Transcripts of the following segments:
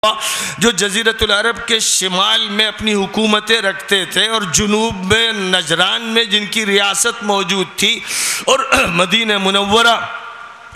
جو جزیرۃ العرب کے شمال میں اپنی حکومتیں رکھتے تھے اور جنوب میں نجران میں جن کی ریاست موجود تھی، اور مدینہ منورہ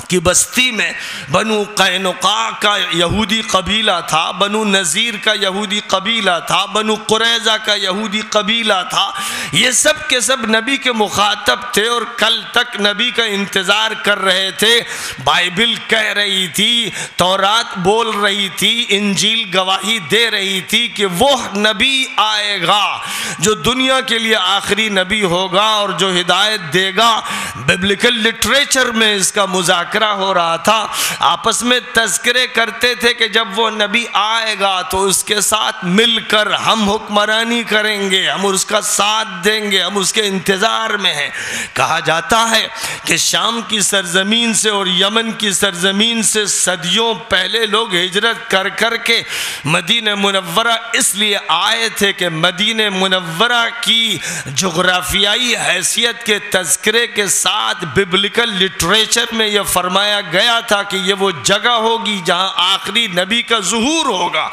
کی بستی میں بنو قینقاع کا یہودی قبیلہ تھا، بنو نذیر کا یہودی قبیلہ تھا، بنو قریظہ کا یہودی قبیلہ تھا۔ یہ سب کے سب نبی کے مخاطب تھے اور کل تک نبی کا انتظار کر رہے تھے۔ بائبل کہہ رہی تھی، تورات بول رہی تھی، انجیل گواہی دے رہی تھی کہ وہ نبی آئے گا جو دنیا کے لیے آخری نبی ہوگا اور جو ہدایت دے گا۔ ببلیکل لٹریچر میں اس کا مذاکرہ ہو رہا تھا، آپس میں تذکرے کرتے تھے کہ جب وہ نبی آئے گا تو اس کے ساتھ مل کر ہم حکمرانی کریں گے، ہم اس کا ساتھ دیں گے، ہم اس کے انتظار میں ہیں۔ کہا جاتا ہے کہ شام کی سرزمین سے اور یمن کی سرزمین سے صدیوں پہلے لوگ ہجرت کر کر کے مدینہ منورہ اس لیے آئے تھے کہ مدینہ منورہ کی جغرافیائی حیثیت کے تذکرے کے ساتھ ببلیکل لٹریچر میں یہ فرمایا گیا تھا کہ یہ وہ جگہ ہوگی جہاں آخری نبی کا ظہور ہوگا۔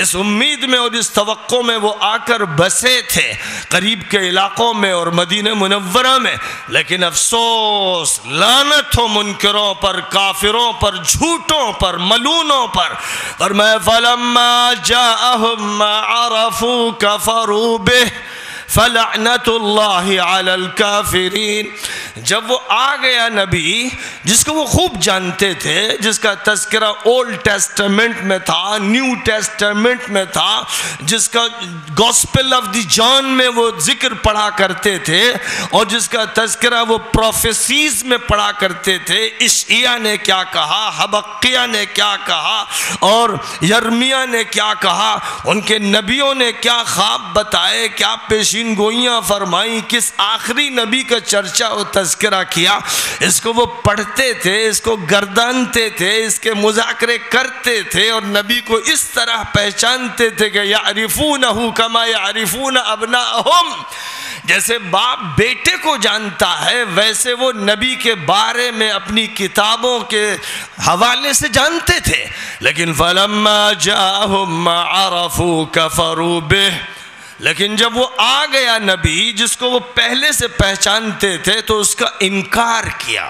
اس امید میں اور اس توقع میں وہ آ کر بسے تھے قریب کے علاقوں میں اور مدینہ منورہ میں، لیکن افسوس، لعنت ہو منکروں پر، کافروں پر، جھوٹوں پر، ملونوں پر۔ فرمایا فَلَمَّا جَاءَهُمْ مَا عَرَفُوا كَفَرُوا بِهِ فَلَعْنَةُ اللَّهِ عَلَى الْكَافِرِينَ۔ جب وہ آ گیا نبی جس کو وہ خوب جانتے تھے، جس کا تذکرہ اولڈ ٹیسٹمنٹ میں تھا، نیو ٹیسٹمنٹ میں تھا، جس کا گوسپل آف دی جان میں وہ ذکر پڑھا کرتے تھے اور جس کا تذکرہ وہ پروفیسیز میں پڑھا کرتے تھے، اشعیاء نے کیا کہا، حبقیہ نے کیا کہا اور یرمیہ نے کیا کہا، ان کے نبیوں نے کیا خواب بتائے، کیا پیشین گوئیاں فرمائیں، کس آخری نبی کا چرچا و تذکرہ کیا، اس کو وہ پڑھتے تھے، اس کو گردانتے تھے، اس کے مذاکرے کرتے تھے اور نبی کو اس طرح پہچانتے تھے کہ یعرفونہ کما یعرفون ابناءہم، جیسے باپ بیٹے کو جانتا ہے ویسے وہ نبی کے بارے میں اپنی کتابوں کے حوالے سے جانتے تھے۔ لیکن فَلَمَّا جَاءَهُمْ مَا عَرَفُوا كَفَرُوا بِهِ، لیکن جب وہ آ گیا نبی جس کو وہ پہلے سے پہچانتے تھے تو اس کا انکار کیا۔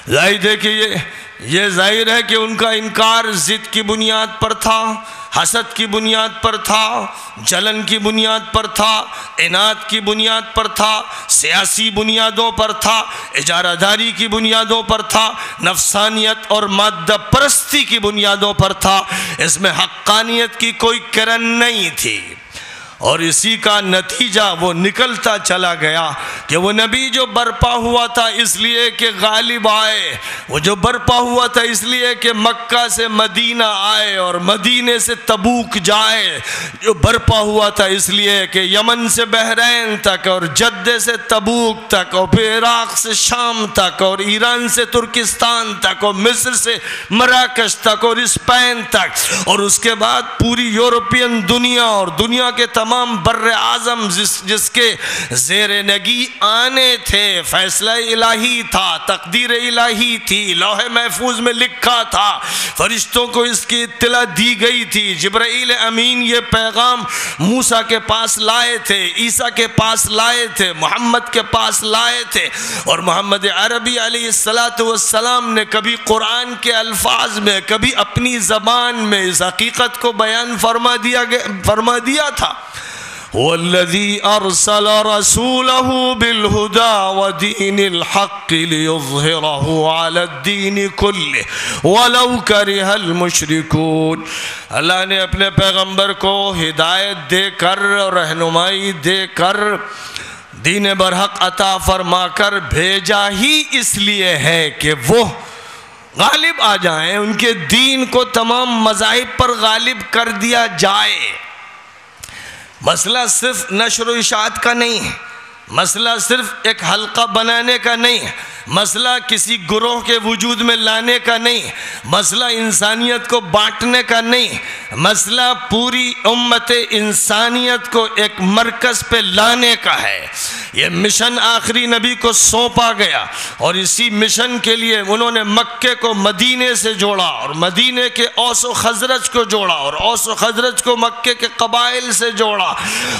ظاہر ہے کہ یہ ظاہر ہے کہ ان کا انکار ضد کی بنیاد پر تھا، حسد کی بنیاد پر تھا، جلن کی بنیاد پر تھا، عناد کی بنیاد پر تھا، سیاسی بنیادوں پر تھا، اجارہ داری کی بنیادوں پر تھا، نفسانیت اور مادہ پرستی کی بنیادوں پر تھا۔ اس میں حقانیت کی کوئی کرن نہیں تھی، اور اسی کا نتیجہ وہ نکلتا چلا گیا کہ وہ نبی جو برپا ہوا تھا اس لیے کہ غالب آئے، وہ جو برپا ہوا تھا اس لیے کہ مکہ سے مدینہ آئے اور مدینے سے تبوک جائے، جو برپا ہوا تھا اس لیے کہ یمن سے بحرین تک اور جدہ سے تبوک تک اور پھر عراق سے شام تک اور ایران سے ترکستان تک اور مصر سے مراکش تک اور اسپین تک اور اس کے بعد پوری یورپین دنیا اور دنیا کے تمام بر اعظم جس کے زیر نگی آنے تھے، فیصلہ الہی تھا، تقدیر الہی تھی، لوح محفوظ میں لکھا تھا، فرشتوں کو اس کی اطلاع دی گئی تھی، جبرائیل امین یہ پیغام موسیٰ کے پاس لائے تھے، عیسیٰ کے پاس لائے تھے، محمد کے پاس لائے تھے، اور محمد عربی علیہ السلام نے کبھی قرآن کے الفاظ میں کبھی اپنی زبان میں اس حقیقت کو بیان فرما دیا تھا۔ وَالَّذِي أَرْسَلَ رَسُولَهُ بِالْهُدَى وَدِينِ الْحَقِّ لِيُظْهِرَهُ عَلَى الدِّينِ كُلِّهِ وَلَوْ كَرِهَ الْمُشْرِكُونَ۔ اللہ نے اپنے پیغمبر کو ہدایت دے کر اور رہنمائی دے کر دین برحق عطا فرما کر بھیجا ہی اس لیے ہے کہ وہ غالب آ جائیں، ان کے دین کو تمام مذاہب پر غالب کر دیا جائے۔ مسئلہ صرف نشر و اشاعت کا نہیں ہے، مسئلہ صرف ایک حلقہ بنانے کا نہیں ہے، مسئلہ کسی گروہ کے وجود میں لانے کا نہیں، مسئلہ انسانیت کو بانٹنے کا نہیں، مسئلہ پوری امت انسانیت کو ایک مرکز پہ لانے کا ہے۔ یہ مشن آخری نبی کو سونپا گیا، اور اسی مشن کے لیے انہوں نے مکے کو مدینے سے جوڑا، اور مدینے کے اوس و خزرج کو جوڑا، اور اوس و خزرج کو مکے کے قبائل سے جوڑا،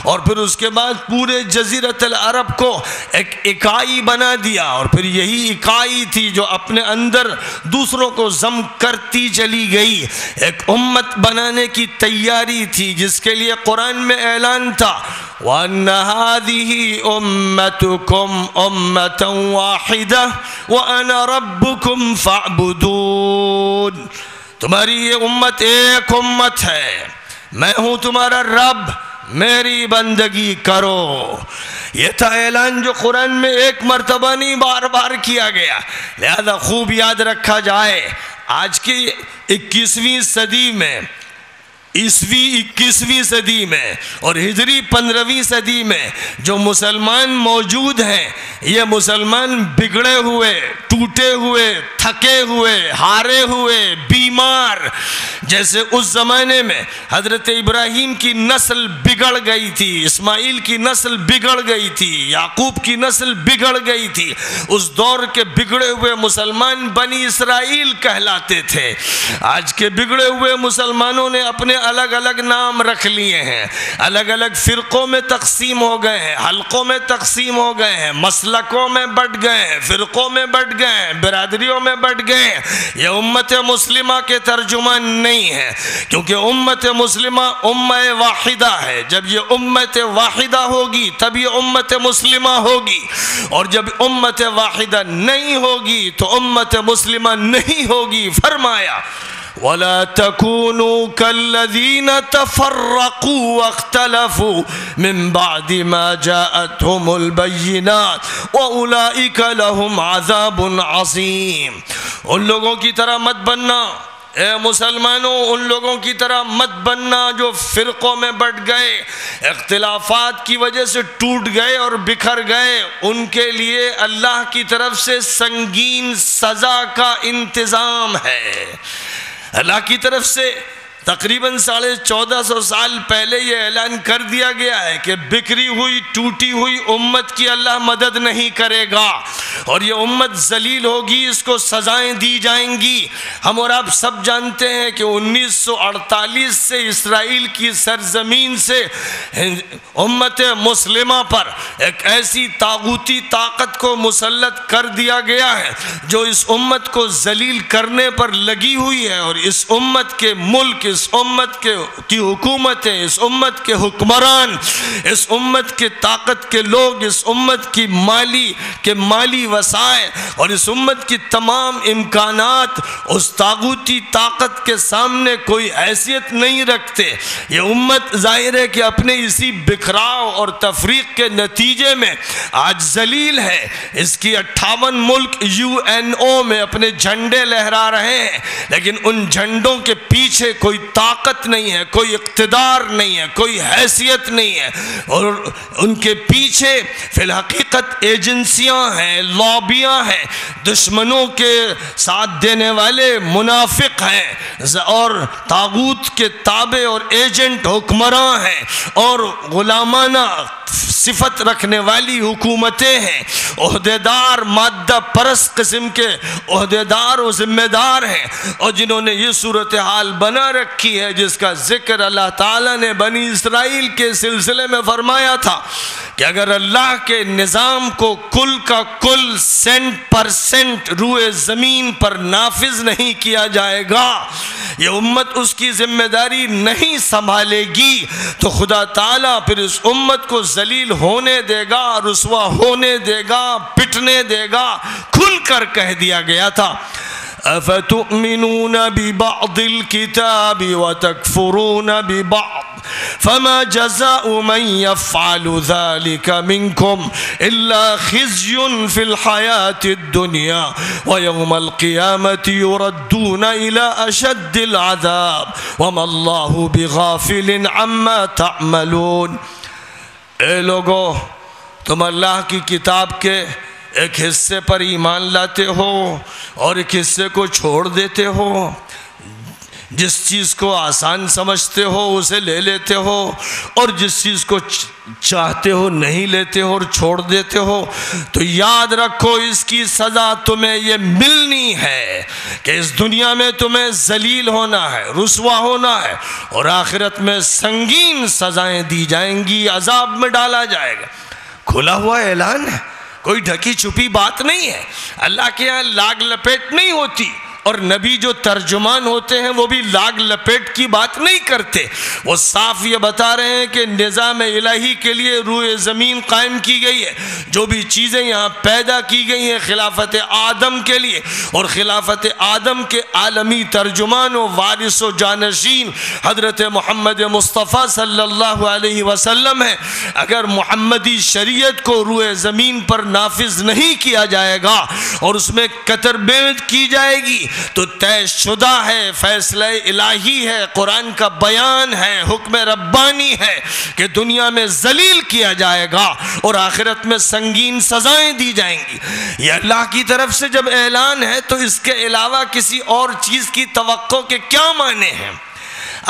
اور پھر اس کے بعد پورے جزیرت العرب کو ایک اکائی بنا دیا، اور پھر یہی اکائی تھی جو اپنے اندر دوسروں کو ضم کرتی چلی گئی، ایک امت بنانے کی تیاری تھی، جس کے لیے قرآن میں اعلان تھا وَأَنَّ هَذِهِ أُمَّتُكُمْ أُمَّةً وَاحِدَةً وَأَنَا رَبُّكُمْ فَاعْبُدُونَ، تمہاری یہ امت ایک امت ہے، میں ہوں تمہارا رب، میری بندگی کرو۔ یہ تھا اعلان جو قرآن میں ایک مرتبہ نہیں بار بار کیا گیا، لہذا خوب یاد رکھا جائے۔ آج کی 21ویں صدی میں، عیسوی 21ویں صدی میں اور ہجری 15ویں صدی میں جو مسلمان موجود ہیں، یہ مسلمان بگڑے ہوئے، ٹوٹے ہوئے، تھکے ہوئے، ہارے ہوئے، بیمار، جیسے اس زمانے میں حضرت ابراہیم کی نسل بگڑ گئی تھی، اسماعیل کی نسل بگڑ گئی تھی، یعقوب کی نسل بگڑ گئی تھی، اس دور کے بگڑے ہوئے مسلمان بنی اسرائیل کہلاتے تھے۔ آج کے بگڑے ہوئے مسلمانوں نے اپنے الگ الگ نام رکھ لیے ہیں، الگ الگ فرقوں میں تقسیم ہو گئے ہیں، حلقوں میں تقسیم ہو گئے ہیں، مسلکوں میں بٹ گئے ہیں، فرقوں میں بٹ گئے ہیں، برادریوں میں بٹ گئے ہیں۔ یہ امت مسلمہ کے ترجمان نہیں ہے، کیونکہ امت مسلمہ امہ واحدہ ہے۔ جب یہ امت واحدہ ہوگی تب یہ امت مسلمہ ہوگی، اور جب امت واحدہ نہیں ہوگی تو امت مسلمہ نہیں ہوگی۔ فرمایا وَلَا تَكُونُوا كَالَّذِينَ تَفَرَّقُوا وَاخْتَلَفُوا مِن بَعْدِ مَا جَاءَتْهُمُ الْبَيِّنَاتُ وَأُولَئِكَ لَهُمْ عَذَابٌ عَظِيمٌ۔ ان لوگوں کی طرح مت بننا، اے مسلمانوں، ان لوگوں کی طرح مت بننا جو فرقوں میں بٹ گئے، اختلافات کی وجہ سے ٹوٹ گئے اور بکھر گئے۔ ان کے لیے اللہ کی طرف سے سنگین سزا کا انتظام ہے۔ اللہ کی طرف سے تقریباً 1450 سال پہلے یہ اعلان کر دیا گیا ہے کہ بکھری ہوئی ٹوٹی ہوئی امت کی اللہ مدد نہیں کرے گا، اور یہ امت ذلیل ہوگی، اس کو سزائیں دی جائیں گی۔ ہم اور آپ سب جانتے ہیں کہ 1948 سے اسرائیل کی سرزمین سے امت مسلمہ پر ایک ایسی طاغوتی طاقت کو مسلط کر دیا گیا ہے جو اس امت کو ذلیل کرنے پر لگی ہوئی ہے، اور اس امت کے ملک، اس امت کی حکومتیں، اس امت کے حکمران، اس امت کے طاقت کے لوگ، اس امت کی مالی وسائل اور اس امت کی تمام امکانات اس طاغوتی طاقت کے سامنے کوئی حیثیت نہیں رکھتے۔ یہ امت ظاہر ہے کہ اپنے اسی بکھراؤ اور تفریق کے نتیجے میں آج ذلیل ہے۔ اس کی 58 ملک UNO میں اپنے جھنڈے لہرا رہے ہیں، لیکن ان جھنڈوں کے پیچھے کوئی طاقت نہیں ہے، کوئی اقتدار نہیں ہے، کوئی حیثیت نہیں ہے، اور ان کے پیچھے فی الحقیقت ایجنسیاں ہیں، لابیاں ہیں، دشمنوں کے ساتھ دینے والے منافق ہیں، اور طاغوت کے تابع اور ایجنٹ حکمراں ہیں، اور غلامانہ صفت رکھنے والی حکومتیں ہیں، عہدیدار مادہ پرست قسم کے عہدیدار و ذمہ دار ہیں، اور جنہوں نے یہ صورتحال بنا رکھی ہے جس کا ذکر اللہ تعالیٰ نے بنی اسرائیل کے سلسلے میں فرمایا تھا کہ اگر اللہ کے نظام کو کل کا کل 100% روئے زمین پر نافذ نہیں کیا جائے گا، یہ امت اس کی ذمہ داری نہیں سنبھالے گی، تو خدا تعالیٰ پھر اس امت کو ذلیل ہونے دے گا، رسوا ہونے دے گا، پٹنے دے گا۔ کھل کر کہہ دیا گیا تھا أَفَتُؤْمِنُونَ بِبَعْضِ الْكِتَابِ وَتَكْفُرُونَ بِبَعْضِ فَمَا جَزَاءُ مَنْ يَفْعَلُ ذَلِكَ مِنْكُمْ إِلَّا خِزْيٌ فِي الْحَيَاةِ الدُّنْيَا وَيَوْمَ الْقِيَامَةِ يُرَدُّونَ إِلَىٰ أَشَدِّ الْعَذَابِ وَمَا اللَّهُ بِغَافِلٍ عَمَّا تَعْمَلُونَ۔ اے لوگو، تم اللہ کی کتاب کے ایک حصے پر ایمان لاتے ہو اور ایک حصے کو چھوڑ دیتے ہو، جس چیز کو آسان سمجھتے ہو اسے لے لیتے ہو اور جس چیز کو چاہتے ہو نہیں لیتے ہو اور چھوڑ دیتے ہو، تو یاد رکھو اس کی سزا تمہیں یہ ملنی ہے کہ اس دنیا میں تمہیں ذلیل ہونا ہے، رسوا ہونا ہے، اور آخرت میں سنگین سزائیں دی جائیں گی، عذاب میں ڈالا جائے گا۔ کھلا ہوا اعلان ہے، کوئی ڈھکی چھپی بات نہیں ہے، اللہ کے یہاں لاگ لپیٹ نہیں ہوتی، اور نبی جو ترجمان ہوتے ہیں وہ بھی لاگ لپیٹ کی بات نہیں کرتے، وہ صاف یہ بتا رہے ہیں کہ نظام الہی کے لیے روئے زمین قائم کی گئی ہے، جو بھی چیزیں یہاں پیدا کی گئی ہیں خلافت آدم کے لیے، اور خلافت آدم کے عالمی ترجمان و وارث و جانشین حضرت محمد مصطفیٰ صلی اللہ علیہ وسلم ہے۔ اگر محمدی شریعت کو روئے زمین پر نافذ نہیں کیا جائے گا اور اس میں قطر بیعت کی جائے گی تو طے شدہ ہے، فیصلہ الہی ہے، قرآن کا بیان ہے، حکم ربانی ہے کہ دنیا میں ذلیل کیا جائے گا اور آخرت میں سنگین سزائیں دی جائیں گی۔ یہ اللہ کی طرف سے جب اعلان ہے تو اس کے علاوہ کسی اور چیز کی توقع کے کیا معنی ہیں؟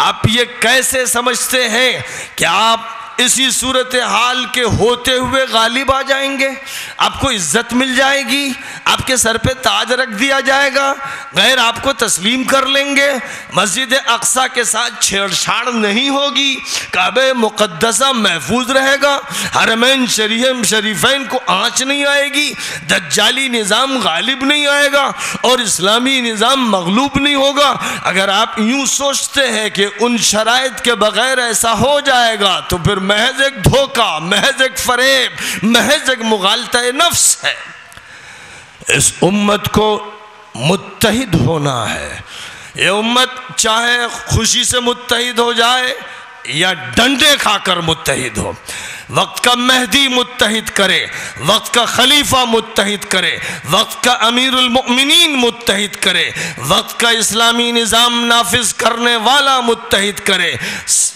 آپ یہ کیسے سمجھتے ہیں کہ آپ اسی صورتحال کے ہوتے ہوئے غالب آ جائیں گے؟ آپ کو عزت مل جائے گی، آپ کے سر پہ تاج رکھ دیا جائے گا، غیر آپ کو تسلیم کر لیں گے، مسجد اقصیٰ کے ساتھ چھیڑ چھاڑ نہیں ہوگی، کعبہ مقدسہ محفوظ رہے گا، حرمین شریفین کو آنچ نہیں آئے گی، دجالی نظام غالب نہیں آئے گا اور اسلامی نظام مغلوب نہیں ہوگا۔ اگر آپ یوں سوچتے ہیں کہ ان شرائط کے بغیر ایسا ہو جائے گا تو پھر محض ایک دھوکہ، محض ایک فریب، محض ایک مغالطہ نفس ہے۔ اس امت کو متحد ہونا ہے، یہ امت چاہے خوشی سے متحد ہو جائے یا ڈنڈے کھا کر متحد ہو، وقت کا مہدی متحد کرے، وقت کا خلیفہ متحد کرے، وقت کا امیر المؤمنین متحد کرے، وقت کا اسلامی نظام نافذ کرنے والا متحد کرے۔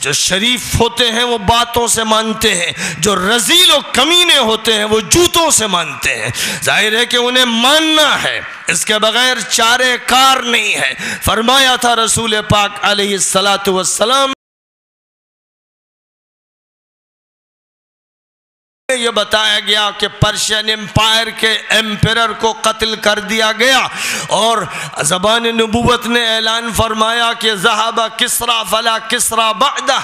جو شریف ہوتے ہیں وہ باتوں سے مانتے ہیں، جو رذیل و کمینے ہوتے ہیں وہ جوتوں سے مانتے ہیں۔ ظاہر ہے کہ انہیں ماننا ہے، اس کے بغیر چارے کار نہیں ہے۔ فرمایا تھا رسول پاک علیہ السلام، یہ بتایا گیا کہ پرشین امپائر کے ایمپیرر کو قتل کر دیا گیا اور زبان نبوت نے اعلان فرمایا کہ ذہب کسریٰ فلا کسریٰ بعدہ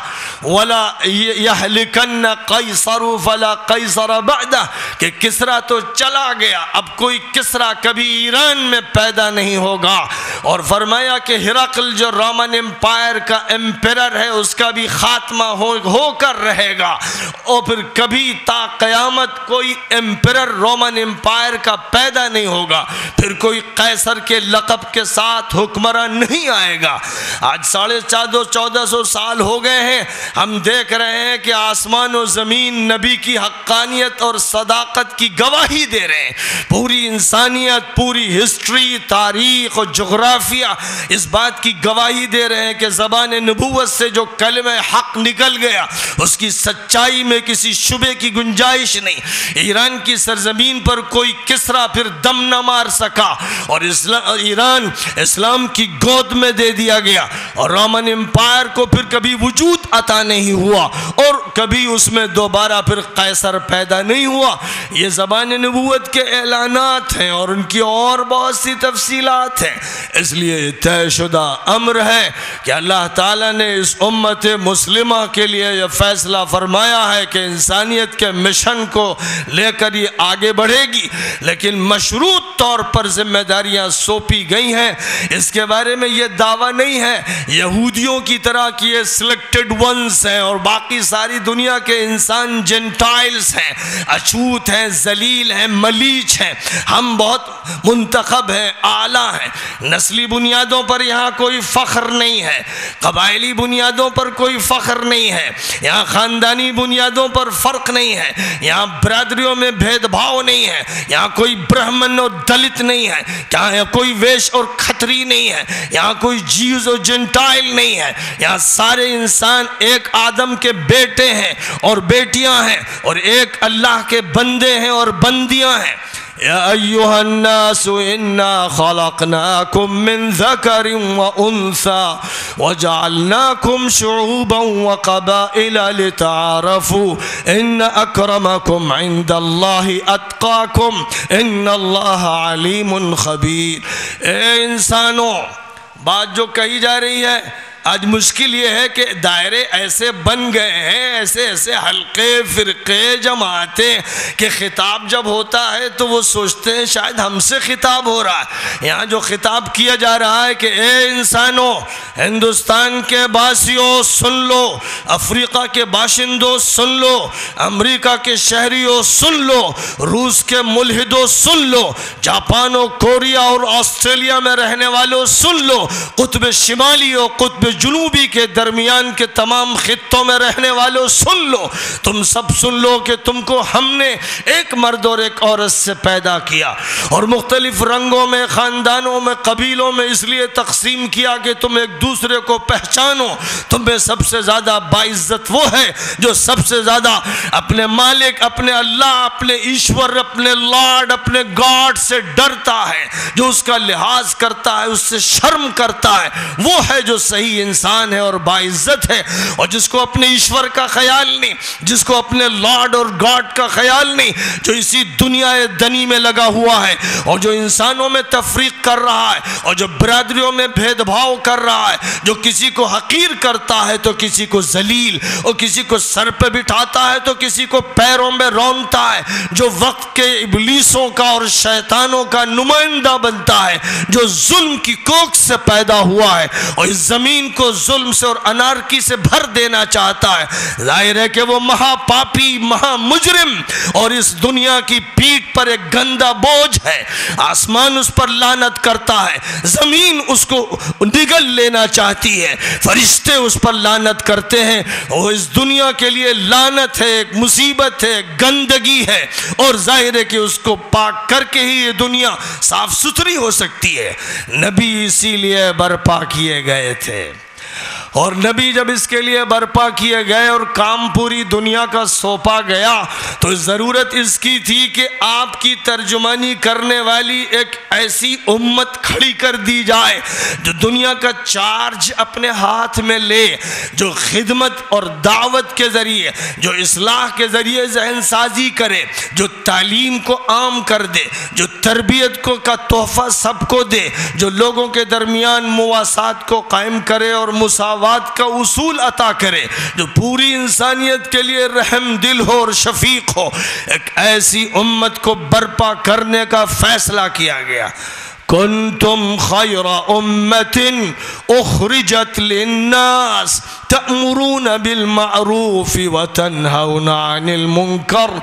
ولا یہلکن قیصر فلا قیصر بعدہ، کہ کسریٰ تو چلا گیا، اب کوئی کسریٰ کبھی ایران میں پیدا نہیں ہوگا، اور فرمایا کہ ہرقل جو رومن امپائر کا ایمپیرر ہے اس کا بھی خاتمہ ہو کر رہے گا، اور پھر کبھی تا قیامت کوئی ایمپیرر رومن امپائر کا پیدا نہیں ہوگا، پھر کوئی قیصر کے لقب کے ساتھ حکمراں نہیں آئے گا۔ آج 1450 سال ہو گئے ہیں، ہم دیکھ رہے ہیں کہ آسمان و زمین نبی کی حقانیت اور صداقت کی گواہی دے رہے ہیں، پوری انسانیت، پوری ہسٹری، تاریخ اور جغرافیہ اس بات کی گواہی دے رہے ہیں کہ زبان نبوت سے جو کلمہ حق نکل گیا اس کی سچائی میں کسی شبے کی گنجائش نہیں۔ ایران کی سرزمین پر کوئی کسریٰ پھر دم نہ مار سکا اور ایران اسلام کی گود میں دے دیا گیا، اور رومن امپائر کو پھر کبھی وجود عطا نہیں ہوا اور کبھی اس میں دوبارہ پھر قیصر پیدا نہیں ہوا۔ یہ زبان نبوت کے اعلانات ہیں اور ان کی اور بہت سی تفصیلات ہیں، اس لیے طے شدہ امر ہے کہ اللہ تعالیٰ نے اس امت مسلمہ کے لیے یہ فیصلہ فرمایا ہے کہ انسانیت کے مشن کو لے کر یہ آگے بڑھے گی، لیکن مشروط طور پر ذمہ داریاں سونپی گئی ہیں۔ اس کے بارے میں یہ دعویٰ نہیں ہے یہودیوں کی طرح کہ یہ سلیکٹڈ ونز ہیں اور باقی ساری دنیا کے انسان جنٹائلز ہیں، اچھوت ہیں، ذلیل ہیں، ملیچ ہیں۔ ہم بہت منتخب ہیں، اعلیٰ ہیں۔ نسلی بنیادوں پر یہاں کوئی فخر نہیں ہے، قبائلی بنیادوں پر کوئی فخر نہیں ہے، یہاں خاندانی بنیادوں پر فرق نہیں ہے، یہاں برادریوں میں بھید بھاؤ نہیں ہے، یہاں کوئی برہمن اور دلت نہیں ہے، یہاں کوئی ویش اور کھتری نہیں ہے، یہاں کوئی جیوز اور جنٹائل نہیں ہے، یہاں سارے انسان ایک آدم کے بیٹے ہیں اور بیٹیاں ہیں اور ایک اللہ کے بندے ہیں اور بندیاں ہیں۔ یا ایھا الناس انا خلقناکم من ذکر وانثى وجعلناکم شعوبا وقبائل لتعارفوا ان اکرمکم عند اللہ اتقاکم ان اللہ علیم خبیر۔ اے انسانوں، بات جو کہی جا رہی ہے آج مشکل یہ ہے کہ دائرے ایسے بن گئے ہیں، ایسے ایسے حلقے، فرقے، جماعتیں کہ خطاب جب ہوتا ہے تو وہ سوچتے ہیں شاید ہم سے خطاب ہو رہا ہے۔ یہاں جو خطاب کیا جا رہا ہے کہ اے انسانوں، ہندوستان کے باسیوں سن لو، افریقہ کے باشندوں سن لو، امریکہ کے شہریوں سن لو، روس کے ملحدوں سن لو، جاپان و کوریا اور آسٹریلیا میں رہنے والوں سن لو، قطب شمالی اور قطب جنوبی کے درمیان کے تمام خطوں میں رہنے والوں سن لو، تم سب سن لو کہ تم کو ہم نے ایک مرد اور ایک عورت سے پیدا کیا اور مختلف رنگوں میں، خاندانوں میں، قبیلوں میں اس لیے تقسیم کیا کہ تم ایک دوسرے کو پہچانو۔ تم میں سب سے زیادہ باعزت وہ ہے جو سب سے زیادہ اپنے مالک، اپنے اللہ، اپنے ایشور، اپنے لارڈ، اپنے گاڈ سے ڈرتا ہے، جو اس کا لحاظ کرتا ہے، اس سے شرم کرتا ہے، وہ ہے جو صحیح انسان ہے اور باعزت ہے۔ اور جس کو اپنے ایشور کا خیال نہیں، جس کو اپنے لارڈ اور گاڈ کا خیال نہیں، جو اسی دنیا دنی میں لگا ہوا ہے اور جو انسانوں میں تفریق کر رہا ہے اور جو برادریوں میں بھید بھاؤ کر رہا ہے، جو کسی کو حقیر کرتا ہے تو کسی کو ذلیل، اور کسی کو سر پہ بٹھاتا ہے تو کسی کو پیروں میں رونتا ہے، جو وقت کے ابلیسوں کا اور شیطانوں کا نمائندہ بنتا ہے، جو ظلم کی کوکھ سے پیدا ہوا ہے اور اس زمین کو ظلم سے اور انارکی سے بھر دینا چاہتا ہے، ظاہر ہے کہ وہ مہا پاپی، مہا مجرم اور اس دنیا کی پیٹھ پر ایک گندا بوجھ ہے۔ آسمان اس پر لعنت کرتا ہے، زمین اس کو نگل لینا چاہتی ہے، فرشتے اس پر لعنت کرتے ہیں، اور اس دنیا کے لیے لعنت ہے، ایک مصیبت ہے، گندگی ہے، اور ظاہر ہے کہ اس کو پاک کر کے ہی یہ دنیا صاف ستھری ہو سکتی ہے۔ نبی اسی لیے برپا کیے گئے تھے، اور نبی جب اس کے لیے برپا کیے گئے اور کام پوری دنیا کا سونپا گیا تو ضرورت اس کی تھی کہ آپ کی ترجمانی کرنے والی ایک ایسی امت کھڑی کر دی جائے جو دنیا کا چارج اپنے ہاتھ میں لے، جو خدمت اور دعوت کے ذریعے، جو اصلاح کے ذریعے ذہن سازی کرے، جو تعلیم کو عام کر دے، جو تربیت کو کا تحفہ سب کو دے، جو لوگوں کے درمیان مواسات کو قائم کرے اور مساوات کا اصول عطا کرے، جو پوری انسانیت کے لیے رحم دل ہو اور شفیق ہو۔ ایک ایسی امت کو برپا کرنے کا فیصلہ کیا گیا۔ کنتم خیر امت اخرجت للناس تأمرون بالمعروف وتنہون عن المنکر